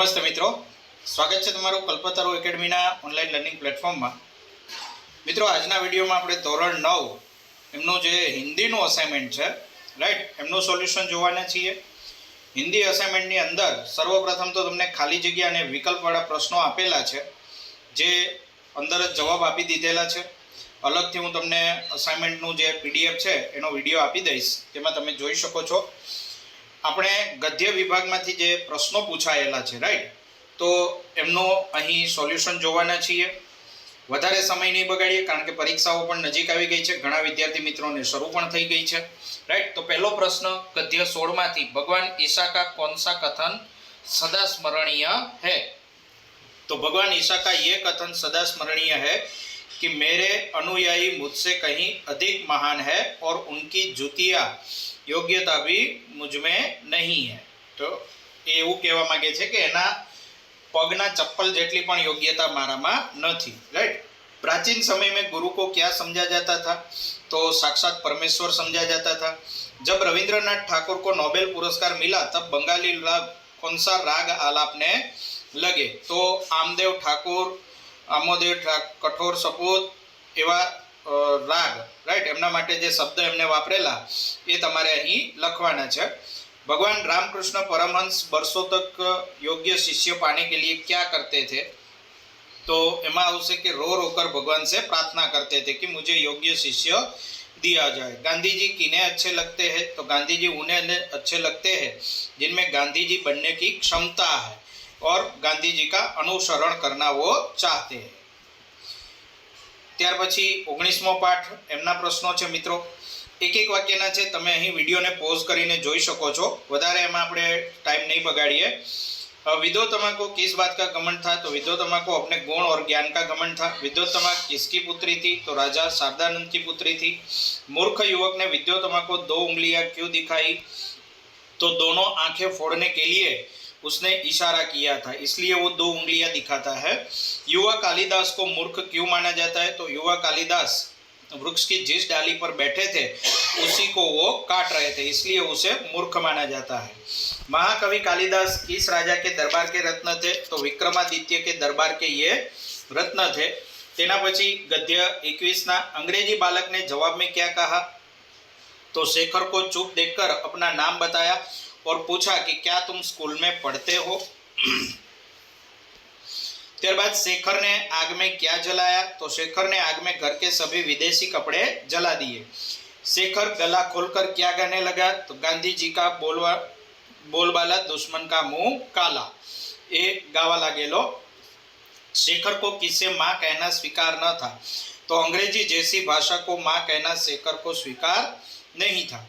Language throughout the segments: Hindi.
नमस्ते मित्रों, स्वागत है तमारू कल्पतरु एकेडमी ऑनलाइन लर्निंग प्लेटफॉर्म में। मित्रों, आजना विडियो में आपणे धोरण 9 एमनो जे हिंदीनो असाइनमेंट है, राइट, एमनो सोल्यूशन जोवाना छीए। हिंदी असाइनमेंट नी अंदर सर्वप्रथम तो तमने खाली जग्या अने विकल्पवाळा प्रश्नों आपेला छे, जे अंदर ज जवाब आपी दीधेला छे। अलगथी हूँ तमने असाइनमेंटनु जे पीडीएफ छे एनो विडियो आपी दईश, तेमां तमे जोई शको छो। આપણે ગદ્ય વિભાગમાંથી જે પ્રશ્નો પૂછાયેલા છે, રાઈટ, તો એમનો અહીં સોલ્યુશન જોવાના છીએ। વધારે સમય નહીં બગાડીએ, કારણ કે પરીક્ષાઓ પણ નજીક આવી ગઈ છે, ઘણા વિદ્યાર્થી મિત્રોને શરૂ પણ થઈ ગઈ છે, રાઈટ। તો પહેલો પ્રશ્ન ગદ્ય 16 માંથી, ભગવાન ईसा का कौन सा कथन सदा स्मरणीय है? तो भगवान ईसा का ये कथन सदा स्मरणीय है कि मेरे अनुयायी मुझसे कहीं अधिक महान है और उनकी जुतिया योग्यता भी मुझ में नहीं है। तो एवं कहवा मांगे छे कि एना पगना चप्पल जेटली पण योग्यता मारामां नथी, राइट। प्राचीन समय में गुरु को क्या समझा जाता था? तो साक्षात परमेश्वर समझा जाता था। जब रविंद्रनाथ ठाकुर को नोबेल पुरस्कार मिला तब बंगाली कौन सा राग आलापने लगे? तो आमदेव ठाकुर, आमोदेव कठोर सपूत एवा राग, राइट, एमना माटे जे शब्द एमने वापरेला ए तमारे अहीं लखवाना छे। भगवान रामकृष्ण परमहंस वर्षों तक योग्य शिष्य पाने के लिए क्या करते थे? तो एमा आवशे कि रो रो कर भगवान से प्रार्थना करते थे कि मुझे योग्य शिष्य दिया जाए। गांधी जी किन्हें अच्छे लगते हैं? तो गांधी जी उन्हें अच्छे लगते हैं जिनमें गांधी जी बनने की क्षमता है और गांधी जी का अनुसरण करना वो चाहते हैं। त्यार पछी 19मो पाठ एमना प्रश्नों छे मित्रों, एक एक वाक्यना छे, तमे अहीं विडियोने पॉज करीने जोई शको छो। वधारे एमां आपणे टाइम नहीं बगाड़ीए। विद्योत्तमा को किस बात का घमंड था? तो विद्योत्तमा को अपने गुण और ज्ञान का घमंड था। विद्योत्तमा किसकी पुत्री थी? तो राजा शारदानंद की पुत्री थी। मूर्ख युवक ने विद्योत्तमा को 2 उंगलियां क्यों दिखाई? तो दोनों आंखें फोड़ने के लिए उसने इशारा किया था, इसलिए वो 2 उंगलियां दिखाता है। युवा कालिदास को मूर्ख क्यों माना जाता है? तो युवा कालिदास वृक्ष की जिस डाली पर बैठे थे उसी को वो काट रहे थे, इसलिए उसे मूर्ख माना जाता है। महाकवि कालिदास किस राजा के दरबार के रत्न थे? तो विक्रमादित्य के दरबार के ये रत्न थे। तेना पछी गद्य 21 ना, अंग्रेजी बालक ने जवाब में क्या कहा? तो शेखर को चुप देखकर अपना नाम बताया और पूछा कि क्या तुम स्कूल में पढ़ते हो? त्यारबाद शेखर ने आग में क्या जलाया? तो शेखर ने आग में घर के सभी विदेशी कपड़े जला दिए। शेखर गला खोलकर क्या गाने लगा? तो गांधी जी का बोलबाला दुश्मन का मुंह काला, ए गावा लागेलो। शेखर को किसे माँ कहना स्वीकार न था? तो अंग्रेजी जैसी भाषा को माँ कहना शेखर को स्वीकार नहीं था।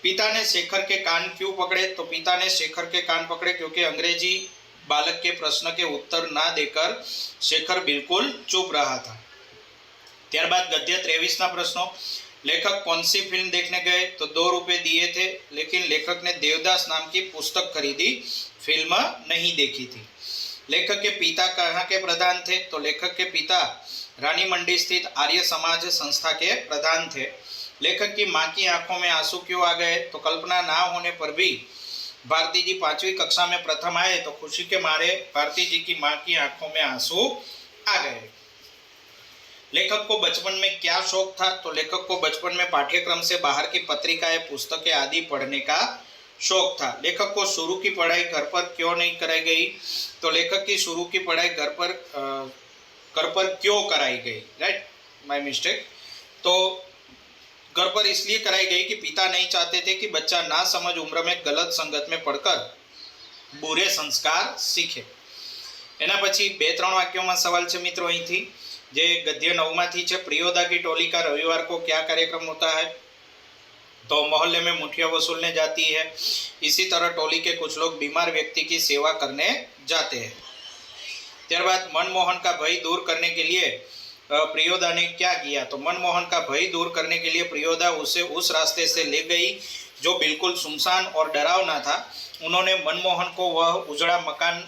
पिता ने शेखर के कान क्यों पकड़े? तो पिता ने शेखर के कान पकड़े क्योंकि अंग्रेजी बालक के प्रश्न के उत्तर ना देकर शेखर बिल्कुल चुप रहा था। त्यारबाद गद्य 23 ना प्रश्नों, लेखक कौन सी फिल्म देखने गए? तो 2 रुपए दिए थे, लेकिन लेखक ने देवदास नाम की पुस्तक खरीदी, फिल्म नहीं देखी थी। लेखक के पिता कहाँ के प्रधान थे? तो लेखक के पिता रानी मंडी स्थित आर्य समाज संस्था के प्रधान थे। लेखक की माँ की आंखों में आंसू क्यों आ गए? तो कल्पना ना होने पर भी भारती जी 5वीं कक्षा में प्रथम आए, तो खुशी के मारे भारती जी की माँ की आंखों में आंसू आ गए। लेखक को बचपन में क्या शौक था? तो लेखक को बचपन में पाठ्यक्रम से बाहर की पत्रिकाएं, पुस्तकें आदि पढ़ने का शौक था। लेखक को शुरू की पढ़ाई घर पर क्यों नहीं कराई गई? तो लेखक की शुरू की पढ़ाई घर पर क्यों कराई गई? Right, my mistake. तो घर पर इसलिए कराई गई कि पिता नहीं चाहते थे कि बच्चा ना समझ उम्र में गलत संगत में पढ़कर बुरे संस्कार सीखे। एना पछी 2-3 वाक्यों में सवाल छे मित्रों अहींथी, जे गद्य 9 मांथी छे। प्रियोदा की टोली का रविवार को क्या कार्यक्रम होता है? तो मोहल्ले में मुठिया वसूलने जाती है। इसी तरह टोली के कुछ लोग बीमार व्यक्ति की सेवा करने जाते हैं। त्यारबाद मनमोहन का भय दूर करने के लिए प्रियोदा ने क्या किया? तो मनमोहन का भय दूर करने के लिए प्रियोदा उसे उस रास्ते से ले गई जो बिल्कुल सुनसान और डरावना था। उन्होंने मनमोहन को वह उजड़ा मकान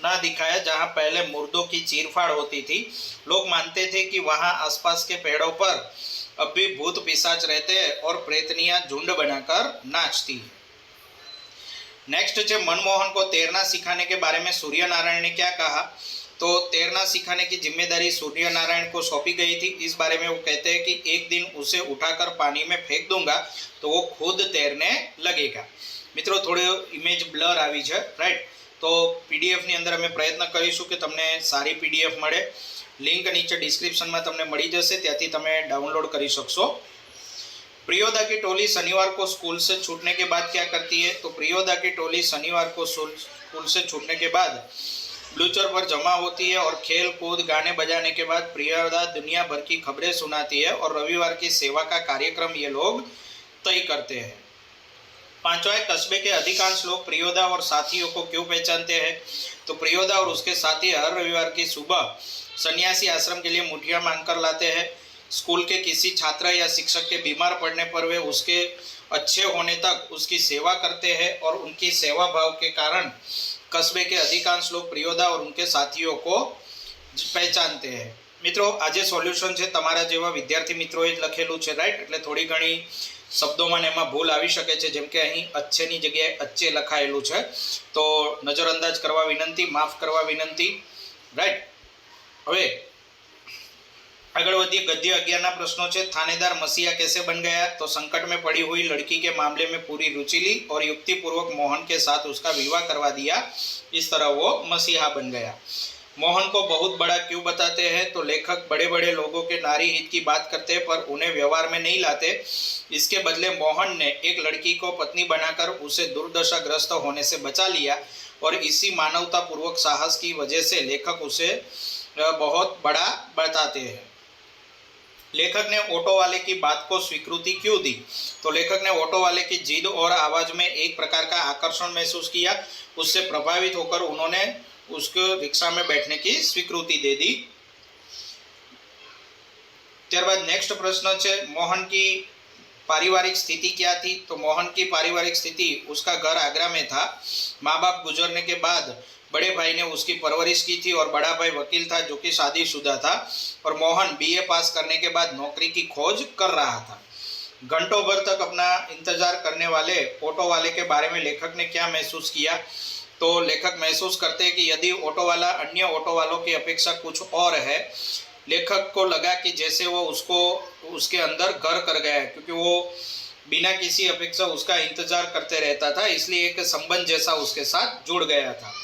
ना दिखाया जहां पहले मुर्दों की चीरफाड़ होती थी। लोग मानते थे कि वहां आसपास के पेड़ों पर अब भी भूत पिशाच रहते हैं और प्रेतनियां झुंड बनाकर नाचती है। नेक्स्ट है मनमोहन को तैरना सिखाने के बारे में सूर्य नारायण ने क्या कहा? तो तैरना सिखाने की जिम्मेदारी सूर्य नारायण को सौंपी गई थी। इस बारे में वो कहते हैं कि एक दिन उसे उठाकर पानी में फेंक दूंगा तो वो खुद तैरने लगेगा। मित्रों थोड़ी इमेज ब्लर આવી છે, राइट? तो पीडीएफ ની અંદર અમે પ્રયત્ન કરીશું કે તમને સારી પીડીએફ મળે। લિંક નીચે ડિસ્ક્રિપ્શનમાં તમને મળી જશે, ત્યાંથી તમે ડાઉનલોડ કરી શકશો। प्रियोदा की टोली शनिवार को स्कूल से छूटने के बाद क्या करती है? तो प्रियोदा की टोली शनिवार को स्कूल से छूटने के बाद ब्लूचर पर जमा होती है और खेल कूद गाने बजाने के बाद प्रियोदा दुनिया भर की खबरें सुनाती है और रविवार की सेवा का कार्यक्रम ये लोग तय करते हैं। पांचवा है कस्बे के अधिकांश लोग प्रियोदा और साथियों को क्यों पहचानते हैं? तो प्रियोदा और उसके साथी हर रविवार की सुबह सन्यासी आश्रम के लिए मुठिया मांगकर लाते हैं। स्कूल के किसी छात्र या शिक्षक के बीमार पड़ने पर वे उसके अच्छे होने तक उसकी सेवा करते हैं और उनकी सेवा भाव के कारण कस्बे के अधिकांश लोग प्रियोदा और उनके साथियों को पहचानते हैं। मित्रों आज सोल्यूशन है तमारा जेवा विद्यार्थी मित्रों लखेलू है, राइट? एटले थोड़ी घणी शब्दों में एमां भूल आवी शके छे, जेम के अहीं अच्छेनी जग्याए अच्छे लखायेलू है, तो नजरअंदाज करवा विनंती, माफ करवा विनंती, राइट? हवे आगळ वधीए। गद्य 11 प्रश्नों से थानेदार मसीहा कैसे बन गया? तो संकट में पड़ी हुई लड़की के मामले में पूरी रुचि ली और युक्तिपूर्वक मोहन के साथ उसका विवाह करवा दिया, इस तरह वो मसीहा बन गया। मोहन को बहुत बड़ा क्यों बताते हैं? तो लेखक बड़े बड़े लोगों के नारी हित की बात करते हैं पर उन्हें व्यवहार में नहीं लाते। इसके बदले मोहन ने एक लड़की को पत्नी बनाकर उसे दुर्दशाग्रस्त होने से बचा लिया और इसी मानवतापूर्वक साहस की वजह से लेखक उसे बहुत बड़ा बताते हैं। लेखक ने ऑटो वाले की बात को स्वीकृति क्यों दी? तो लेखक ने ऑटो वाले की जिद और आवाज में एक प्रकार का आकर्षण महसूस किया, उससे प्रभावित होकर उन्होंने उसको रिक्शा में बैठने की स्वीकृति दे दी। त्यारबाद नेक्स्ट प्रश्न है मोहन की पारिवारिक स्थिति क्या थी? तो मोहन की पारिवारिक स्थिति, उसका घर आगरा में था। माँ बाप गुजरने के बाद बड़े भाई ने उसकी परवरिश की थी और बड़ा भाई वकील था जो कि शादीशुदा था और मोहन बीए पास करने के बाद नौकरी की खोज कर रहा था। घंटों भर तक अपना इंतजार करने वाले ऑटो वाले के बारे में लेखक ने क्या महसूस किया? तो लेखक महसूस करते हैं कि यदि ऑटो वाला अन्य ऑटो वालों की अपेक्षा कुछ और है। लेखक को लगा कि जैसे वो उसको उसके अंदर घर कर गया है, क्योंकि वो बिना किसी अपेक्षा उसका इंतजार करते रहता था, इसलिए एक संबंध जैसा उसके साथ जुड़ गया था।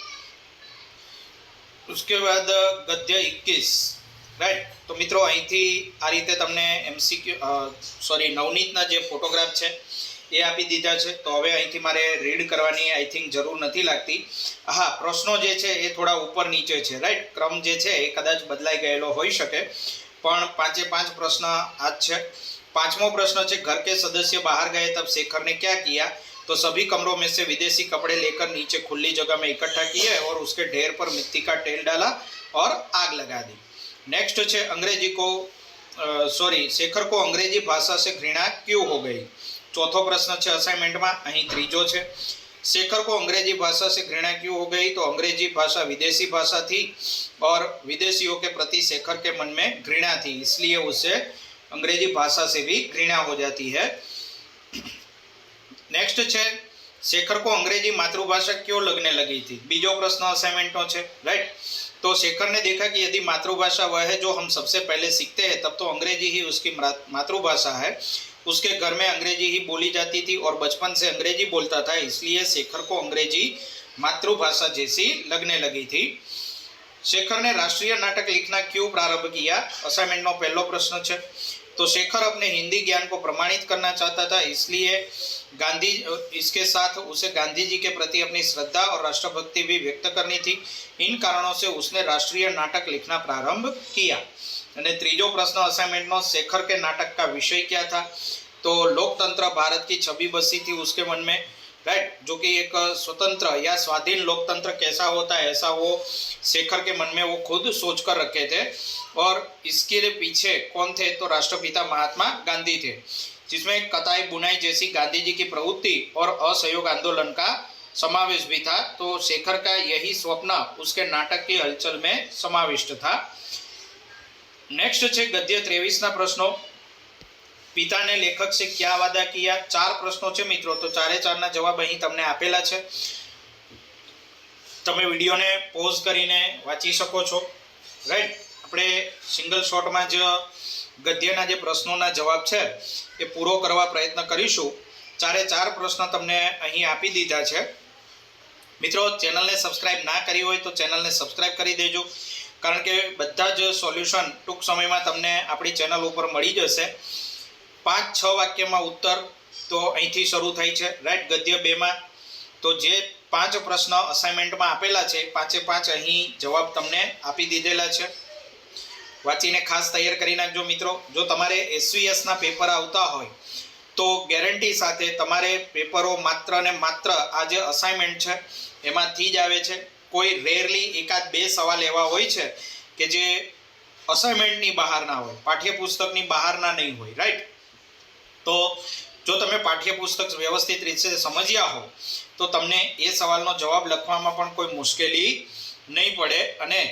उसके बाद गद्य 21, राइट? तो मित्रों અહીંથી આ રીતે તમને એમસીક્યુ નવનીતના જે ફોટોગ્રાફ છે એ આપી દીધા છે। તો હવે અહીંથી મારે રીડ કરવાની આઈ થિંક જરૂર નથી લાગતી। હા, પ્રશ્નો જે છે એ થોડા ઉપર નીચે છે, રાઈટ? ક્રમ જે છે એ કદાચ બદલાઈ ગયેલો હોઈ શકે, પણ 5 પ્રશ્न આ જ છે। 5મો પ્રશ્ન છે घर के सदस्य बाहर गए तब शेखर ने क्या किया? तो सभी कमरों में से विदेशी कपड़े लेकर नीचे खुली जगह में इकट्ठा किए और उसके ढेर पर मिट्टी का तेल डाला और आग लगा दी। नेक्स्ट है अंग्रेजी को शेखर को अंग्रेजी भाषा से घृणा क्यों हो गई? चौथो प्रश्न है असाइनमेंट में, अहीं त्रीजो है शेखर को अंग्रेजी भाषा से घृणा क्यों हो गई? तो अंग्रेजी भाषा विदेशी भाषा थी और विदेशियों के प्रति शेखर के मन में घृणा थी, इसलिए उसे अंग्रेजी भाषा से भी घृणा हो जाती है। नेक्स्ट है शेखर को अंग्रेजी मातृभाषा क्यों लगने लगी थी? बीजो प्रश्न असाइनमेंट है, राइट? तो शेखर ने देखा कि यदि मातृभाषा वह है जो हम सबसे पहले सीखते हैं तब तो अंग्रेजी ही उसकी मातृभाषा है। उसके घर में अंग्रेजी ही बोली जाती थी और बचपन से अंग्रेजी बोलता था, इसलिए शेखर को अंग्रेजी मातृभाषा जैसी लगने लगी थी। शेखर ने राष्ट्रीय नाटक लिखना क्यों प्रारंभ किया? असाइनमेंट नो पहलो प्रश्न है। तो शेखर अपने हिंदी ज्ञान को प्रमाणित करना चाहता था, इसलिए इसके साथ उसे गांधी जी के प्रति अपनी श्रद्धा और राष्ट्रभक्ति भी व्यक्त करनी थी। इन कारणों से उसने राष्ट्रीय नाटक लिखना प्रारंभ किया। અને ત્રીજો પ્રશ્ન અસાઇનમેન્ટનો शेखर के नाटक का विषय क्या था? तो लोकतंत्र भारत की छवि बसी थी उसके मन में, राइट? जो कि एक स्वतंत्र या स्वाधीन लोकतंत्र कैसा होता है ऐसा वो शेखर के मन में वो खुद सोच कर रखे थे। और इसके पीछे कौन थे? तो राष्ट्रपिता महात्मा गांधी थे, जिसमें कताई बुनाई जैसी गांधी जी की प्रवृत्ति और असहयोग आंदोलन का समावेश भी था। तो शेखर का यही स्वप्न उसके नाटक की हलचल में समाविष्ट था। नेक्स्ट है गद्य 23 प्रश्नों। पिता ने लेखक से क्या वादा किया? 4 प्रश्नों है मित्रों, तो 4 जवाब अहीं तमने आपेला है। तमे विडियो ने पॉज करीने वांची शको छो, राइट। अपने सिंगल शॉट में ज गद्यना जे प्रश्नों जवाब है ये पूरो करवा प्रयत्न करीशुं। 4 प्रश्न तमने अहीं आपी दीधा है। मित्रों, चैनल ने सब्सक्राइब ना करी होय तो चैनल ने सब्सक्राइब करी देजो, कारण के बधा ज सोल्यूशन टूंक समय में तमने आपणी चैनल पर मळी जशे। 5-6 वाक्य में उत्तर तो अहींथी शरू थाय छे, राइट। गद्य 2 में तो जे 5 प्रश्न असाइनमेंट में आपेला छे 5 अहीं जवाब तमने आपी दीधेला छे। वांचीने खास तैयार करी नाखजो मित्रों। जो तमारे एसवीएस ना पेपर आवता होय तो गेरंटी साथे तमारे पेपरो मात्र ने मात्र आ जे असाइनमेंट है एमांथी ज आवे छे। कोई रेरली एकाद 2 सवाल एवा होय छे के जे असाइनमेंटनी बहारना होय, पाठ्यपुस्तकनी बहारना नहीं होय, राइट। तो जो तमे पाठ्यपुस्तक व्यवस्थित रीते समझ्या हो तो तमने ए सवालनो जवाब लखवामां पण कोई मुश्केली नहीं पड़े। अने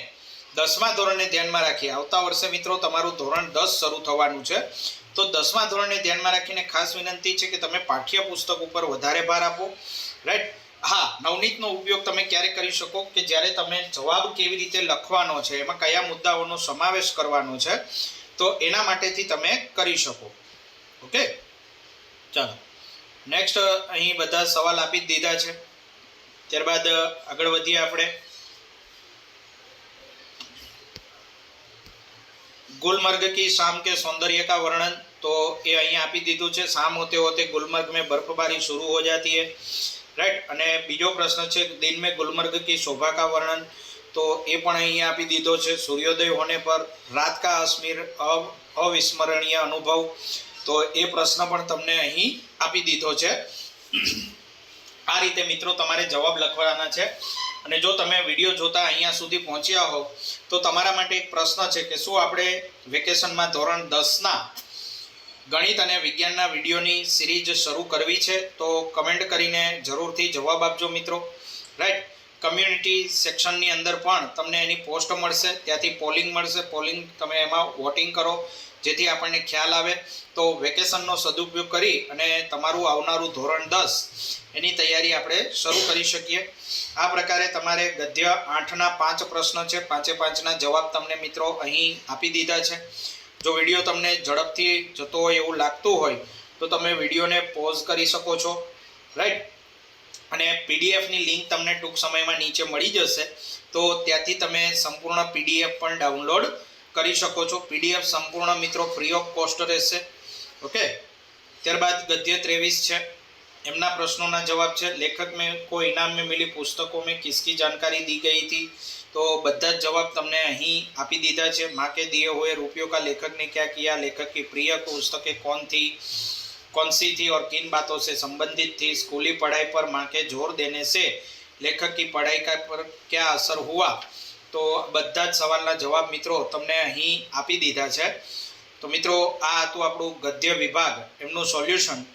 10मा धोरणे ध्यानमां राखी आवता वर्षे मित्रों तमारुं धोरण 10 शरू थवानुं छे। तो 10मा धोरणे ध्यानमां राखीने खास विनंती है कि तमे पाठ्यपुस्तक उपर वधारे भार आपो, राइट। हाँ, नवनीतनो उपयोग तमे क्यारे करी शको कि ज्यारे तमे जवाब केवी रीते लखवानो छे, एमां कया मुद्दाओनो समावेश करवानो छे, तो एना माटेथी तमे करी शको। ओके, चलो नेक्स्ट अहीं बधा सवाल आपी दीधा है। त्यारबाद आगळ वधीए आपणे। गुलमर्ग की शाम के सौंदर्य का वर्णन, तो ये अहीं आपी दीधुं छे। शाम होते होते गुलमर्ग में बर्फबारी शुरू हो जाती है, राइट। अने बीजो प्रश्न है दिन में गुलमर्ग की शोभा का वर्णन, तो ये पण अहीं आपी दीधो छे। सूर्योदय होने पर रात का अविस्मरणीय अनुभव, तो ये प्रश्न पण तमने अहीं आपी दीधो छे। आ रीते मित्रों तमारे जवाब लखवाना छे। अने जो तमे विडियो जोता अहींया सुधी पहोंच्या हो तो तमारा माटे एक प्रश्न है कि शुं आपणे वेकेशन में धोरण 10 ना गणित अने विज्ञानना विडियोनी सीरीज शरू करवी छे, तो कमेंट करीने जरूरथी जवाब आपजो मित्रों, राइट। कम्युनिटी सेक्शननी अंदर पण तमने एनी पोस्ट मळशे, त्याथी पोलिंग मळशे। पोलिंग तमे एमां वोटिंग करो जेथी आपणे ख्याल आवे तो वेकेशननो सदुपयोग करी अने तमारुं आवनारुं धोरण 10 एनी तैयारी आपणे शरू करी शकीए। आ प्रकारे तमारे गद्य 8 ना 5 प्रश्न है, 5 ना जवाब तमने मित्रों अहीं आपी दीधा है। जो विडियो तमने झड़पथी जतो होय एवुं लागतुं होय तो तमे विडियो ने पॉज करी शको छो, राइट। अने पीडीएफ नी लिंक तमने टूंक समय में नीचे मळी जशे, तो त्याथी तमे संपूर्ण पीडीएफ पण डाउनलॉड करी शको छो। पीडीएफ संपूर्ण मित्रों फ्री ऑफ कॉस्ट रहेशे। ओके, त्यारबाद गद्य 23 है, एमना प्रश्नों ना जवाब है। लेखक में को इनाम में मिली पुस्तकों में किसकी जानकारी दी गई थी, तो बधा जवाब तमने अहीं आपी दीधा है। माँ के दिए हुए रुपयों का लेखक ने क्या किया, लेखक की प्रिय पुस्तकें कौन सी थी और किन बातों से संबंधित थी, स्कूली पढ़ाई पर माँ के जोर देने से लेखक की पढ़ाई का पर क्या असर हुआ, तो बधा ज सवालना जवाब मित्रों तमने अहीं आपी दीधा है। तो मित्रों आ हतुं आपणुं गद्य विभाग एमनुं सोल्यूशन।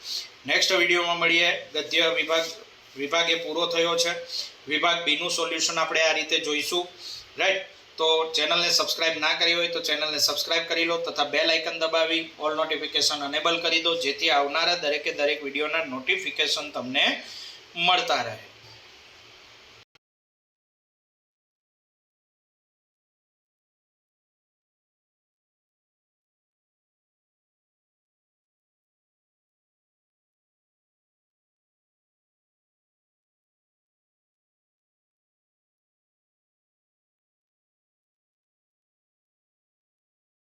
नेक्स्ट विडियो में मळीए। गद्य विभाग पूरो थयो छे। विभाग बी नुं सोल्यूशन आपणे आ रीते जोईशुं, राइट। तो चैनल ने सब्सक्राइब ना करी होय तो चैनल ने सब्सक्राइब करी लो तथा बेल आइकन दबावी ऑल नोटिफिकेशन अनेबल करी दो, जेथी आवनारा दरेके दरेक विडियोना नोटिफिकेशन तमने मळता रहे।